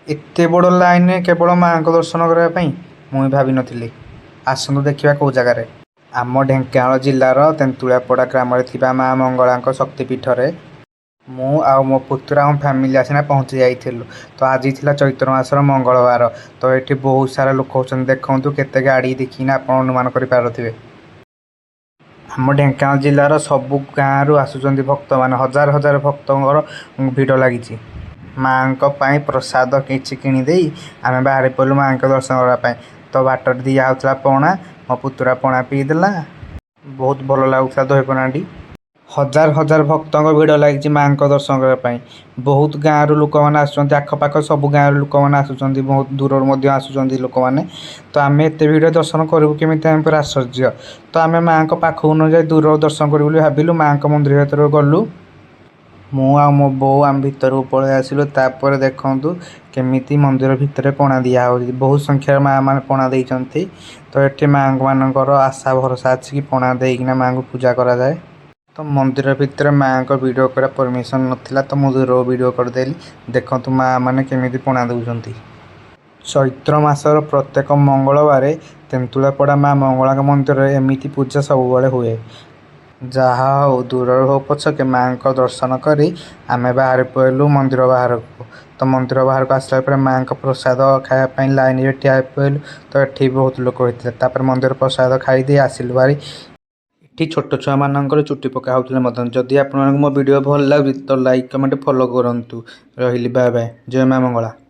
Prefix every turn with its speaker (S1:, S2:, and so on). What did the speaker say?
S1: एते बड़ लाइन केवल माँ को दर्शन करने मुई भावी नी। आसतु देखा कौ जगार आम ढेଙ୍କାନାଳ जिलार तेंतुलियापड़ा ग्राम माँ मंगला शक्तिपीठ मु आ मो पुतुरा आम फैमिली आसिना पहुँची जाइलु। तो आज थी चैत्र मासर मंगलवार। तो ये बहुत सारा लोक होती देखु केते गाड़ी देखिना आप अनुमान करें। आम ढेଙ୍କାନାଳ जिलार सबु गाँव आसुच्च भक्त मान हजार हजार भक्तर भिड़ लगी। माँ प्रसाद किसी किणीदे आम बाहर पड़ू माँ के दर्शन करने। तो बाट दिहला पणा मो पुतुरा पणा पीदेला बहुत भल लगुला दही पणाटी। हजार हजार भक्त भिड़ लगी माँ को दर्शन करने। बहुत गाँव लोक मैंने आसुच्च आखपाख सब गाँव लोक मैंने आसुच्च बहुत दूर आसुच्च लोक मैंने। तो आम एत भिड़ दर्शन करूँ केमी पूरा आश्चर्य। तो आम माँ पाखक न जाए दूर दर्शन करूँ भाविलु माँ मंदिर भर गलु। मु आ मो बो आम भर पलि आसिलु। तापर देखु केमी मंदिर भितर पणा दिया हो बहुत संख्यार माँ मैंने पणा देते। तो ये माँ मानकर आशा भरसा अच्छी कि पणा देना माँ को पूजा कराए। तो मंदिर भितर माँ को वीडियो कर परमिशन नाला। तो मुझे दूर वीडियो करदेली देखु माँ मैंने केमी पणा दौरान। चैत्र मासर प्रत्येक मंगलवार तेंतुलियापड़ा माँ मंगला मंदिर एमती पूजा सब हुए। जहा हो दूर हो पछके माँ को दर्शन करी आमे बाहर पड़ू मंदिर बाहर को। तो मंदिर बाहर को आसला माँ को प्रसाद खायापी लाइन में ठिया पड़ू। तो ये बहुत लोक होते मंदिर प्रसाद खाई आसिलु बारी। ये छोट छुआ मान चुटी पका होते। जदि आप मो वीडियो भल लगे तो लाइक कमेंट फॉलो करूँ। रही बाय बाय। जय माँ मंगला।